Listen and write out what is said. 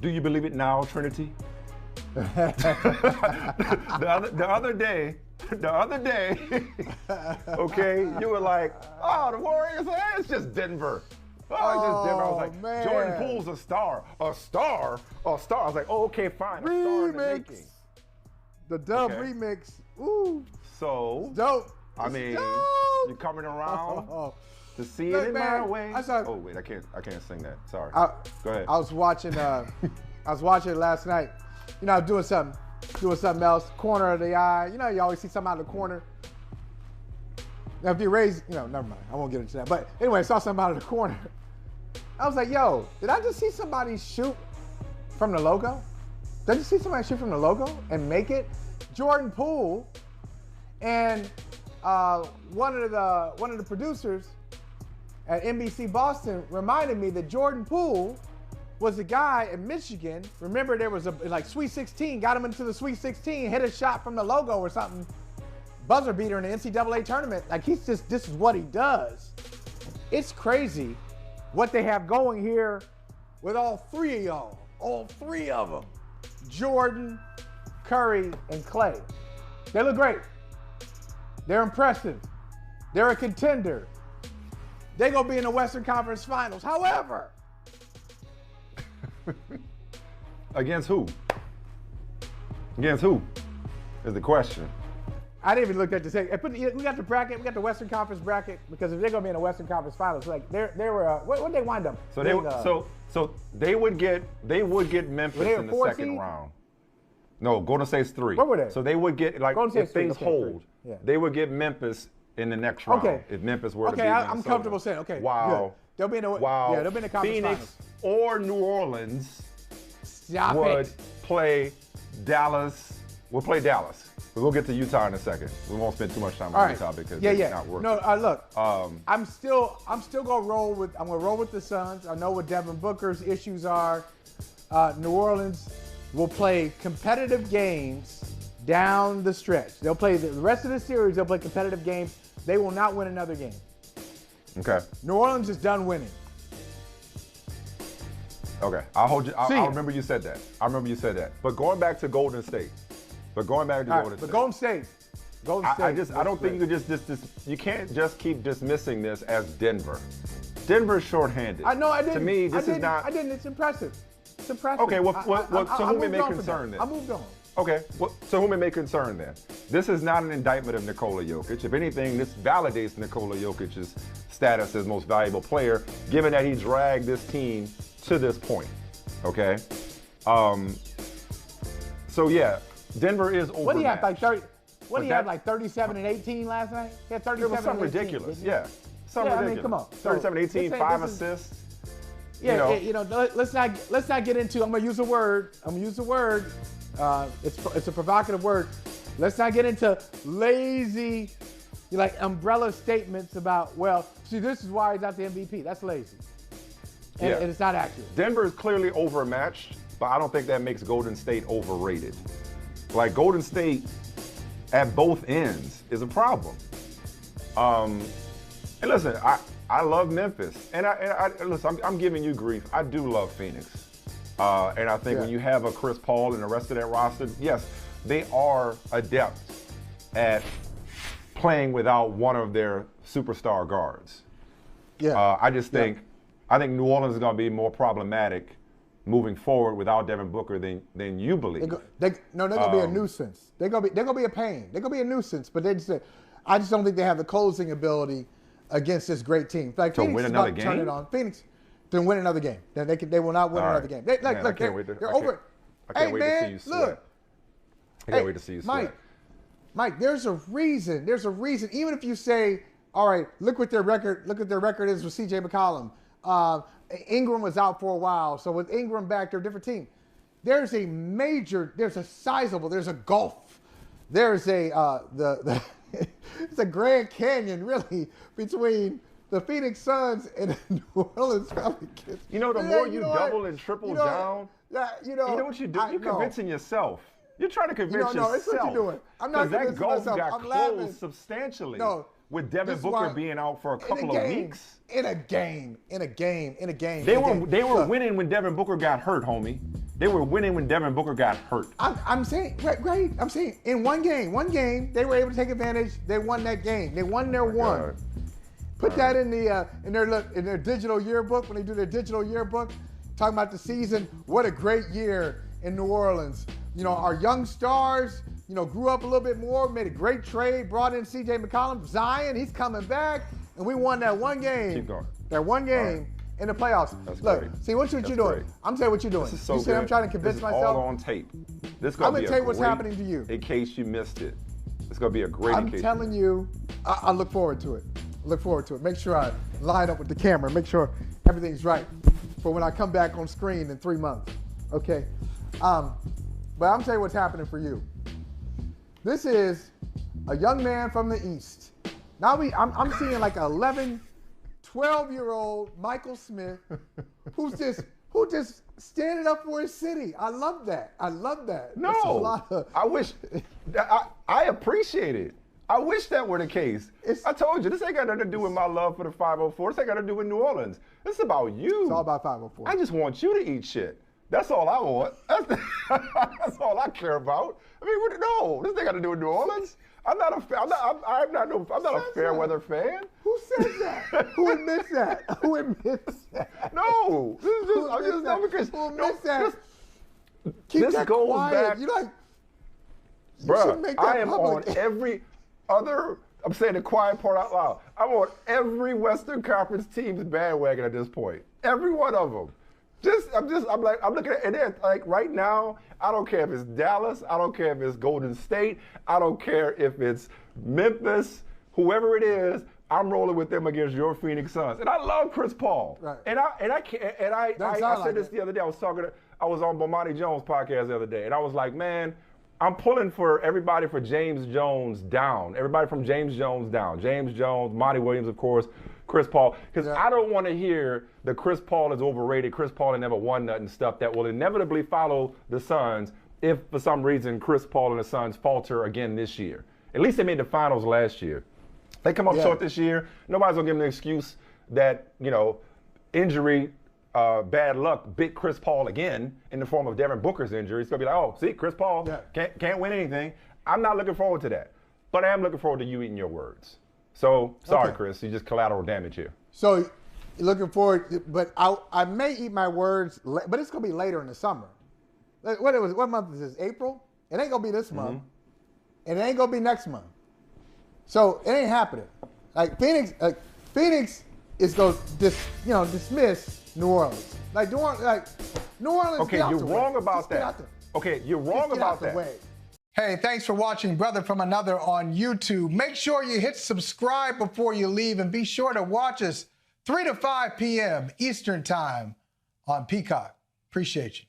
Do you believe it now, Trinity? the other day, okay, you were like, oh, the Warriors, it's just Denver. Oh, it's just Denver. I was like, man. Jordan Poole's a star. A star? I was like, oh, okay, fine. A star in the making. The dub remix. Ooh. So, dope. I mean, you're coming around to see it in my way. Oh, wait, I can't sing that. Sorry. Go ahead. I was watching it last night. You know, I was doing something else, corner of the eye. You know, you always see something out of the corner. Now, if you raise, never mind. I won't get into that. But anyway, I saw something out of the corner. I was like, yo, did I just see somebody shoot from the logo? Did you see somebody shoot from the logo and make it? Jordan Poole and one of the producers at NBC Boston reminded me that Jordan Poole was a guy in Michigan. Remember, there was a Sweet 16, got him into the Sweet 16, hit a shot from the logo or something, buzzer beater in the NCAA tournament. Like, this is what he does. It's crazy what they have going here with all three of y'all, all three of them, Jordan, Curry, and Clay. They look great. They're impressive. They're a contender. They're going to be in the Western Conference Finals. However, against who? Against who is the question. I didn't even look at the we got the bracket. We got the Western Conference bracket, because if they're going to be in the Western Conference Finals, like they were what they wind up? So they would get Memphis in the second round. No, Golden State's 3. What were they? So they would get, like, if things hold, they would get Memphis in the next round. Okay. If Memphis were to beat Minnesota. I'm comfortable saying, okay, wow. Good. They'll be in the conference Phoenix finals. Or New Orleans play Dallas. We'll play Dallas. We'll get to Utah in a second. We won't spend too much time on Utah because it's not working. No, look, I'm still gonna roll with the Suns. I know what Devin Booker's issues are. New Orleans will play competitive games down the stretch. They'll play the rest of the series. They'll play competitive games. They will not win another game. Okay. New Orleans is done winning. Okay, I'll hold you. I remember you said that. But going back to Golden State. Golden State. I don't think you could you can't just keep dismissing this as Denver. Denver's shorthanded. I know. I didn't. To me, this is not. I didn't. It's impressive. It's impressive. Okay. So whom it may concern then? I moved on. Okay. So whom it may concern then? This is not an indictment of Nikola Jokic. If anything, this validates Nikola Jokic's status as most valuable player, given that he dragged this team to this point. Okay. So yeah, Denver is overmatched. What do you have, like 30? What do you have, like 37 and 18 last night? He had 37 It was something and 18, ridiculous. Yeah. Something ridiculous. I mean, come on. 37, 18, 5 assists. Yeah, let's not get into. I'm gonna use a word. It's a provocative word. Let's not get into lazy, umbrella statements about. Well, see, this is why he's not the MVP. That's lazy, and it's not accurate. Denver is clearly overmatched, but I don't think that makes Golden State overrated. Like, Golden State at both ends is a problem. And listen, I love Memphis, and listen, I'm giving you grief. I do love Phoenix, and I think when you have a Chris Paul and the rest of that roster, yes, they are adept at playing without one of their superstar guards. Yeah, I think New Orleans is going to be more problematic moving forward without Devin Booker than you believe. They're going to be a nuisance. They're going to be a pain. They're going to be a nuisance, but I just don't think they have the closing ability against this great team. Like, to Phoenix win is another about to game? turn it on. Phoenix to win another game. They will not win another game. I can't wait to see you sweat. I can't wait to see you sweat. Mike, there's a reason. Even if you say, all right, look what their record is with CJ McCollum. Ingram was out for a while, so with Ingram back, they're a different team. There's a gulf. There's it's a Grand Canyon, really, between the Phoenix Suns and the New Orleans Pelicans. The more you double and triple down, you know what you do? You're convincing yourself. You're trying to convince yourself. No, it's what you're doing. I'm not convincing myself. That gulf got closed substantially. With Devin Booker being out for a couple of weeks. In a game. They were winning when Devin Booker got hurt, homie. They were winning when Devin Booker got hurt. I'm saying, right. I'm saying in one game, they were able to take advantage. They won that game. They won their one. God. Put that in their digital yearbook when they do their digital yearbook, talking about the season. What a great year in New Orleans. You know, our young stars, you know, grew up a little bit more, made a great trade, brought in C.J. McCollum, Zion, he's coming back, and we won that one game. Keep going. That one game in the playoffs. That's Look, great. see what you're doing. Great. I'm telling you what you're doing. This is so you said good. I'm trying to convince this is myself. all on tape. This I'm gonna tell you what's happening to you. In case you missed it, it's gonna be a great. I'm telling you, I look forward to it. Make sure I line up with the camera. Make sure everything's right for when I come back on screen in 3 months. Okay. But I'm telling you what's happening for you. This is a young man from the East. Now I'm seeing like 11, 12-year-old Michael Smith who just standing up for his city. I love that. No, I wish. I appreciate it. I wish that were the case. I told you, this ain't got nothing to do with my love for the 504. This ain't got to do with New Orleans. This is about you. It's all about 504. I just want you to eat shit. That's all I want. That's all I care about. I mean, no, this ain't got to do with New Orleans. I'm not a fair weather fan. Who says that? Who admits that? Who admits that? No, this is just Who admits that? Keep this that goes quiet. back. You like, Bruh, I am on every other. I'm saying the quiet part out loud. I'm on every Western Conference team's bandwagon at this point. Every one of them. I'm looking at it, like right now, I don't care if it's Dallas, I don't care if it's Golden State, I don't care if it's Memphis, whoever it is, I'm rolling with them against your Phoenix Suns. And I love Chris Paul. Right. I said this the other day. I was on Bomani Jones' podcast the other day, and I was like, man, I'm pulling for everybody for James Jones down. Everybody from James Jones down. James Jones, Monty Williams, of course, Chris Paul. Because I don't want to hear the Chris Paul is overrated, Chris Paul never won nothing stuff that will inevitably follow the Suns if for some reason Chris Paul and the Suns falter again this year. At least they made the finals last year. They come up short this year. Nobody's going to give them an excuse that, you know, injury, bad luck bit Chris Paul again in the form of Devin Booker's injury. It's going to be like, oh, see, Chris Paul can't win anything. I'm not looking forward to that. But I am looking forward to you eating your words. So, sorry, Chris, you just collateral damage here. So, you're looking forward, but I may eat my words, but it's going to be later in the summer. What month is this? April? It ain't going to be this month. And it ain't going to be next month. So, it ain't happening. Like, Phoenix is going to dismiss New Orleans. New Orleans. Okay, you're wrong about that. Okay, you're wrong about that. Hey, thanks for watching Brother from Another on YouTube. Make sure you hit subscribe before you leave, and be sure to watch us 3 to 5 p.m. Eastern Time on Peacock. Appreciate you.